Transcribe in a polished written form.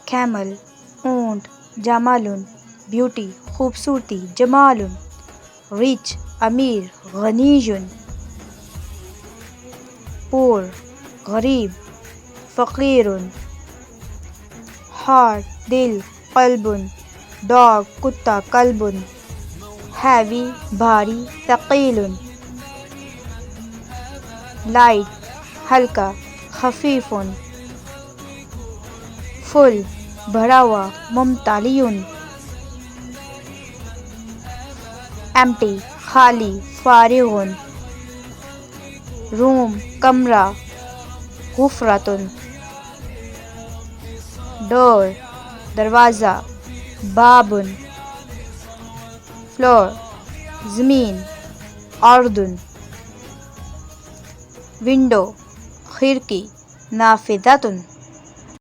camel اونٹ، جمال beauty خوبصورتی، جمال reach امیر، غنی پور غریب، فقیر، ہارٹ دل، قلب، ڈاگ کتا، کلب، ہیوی بھاری، ثقیل، لائٹ ہلکا، خفیف، فل بھرا ہوا، ممتلی، ایمٹی خالی، فارغ، روم کمرہ، غرفۃ، ڈور دروازہ، باب فلور زمین، ارض، ونڈو کھڑکی، نافذۃ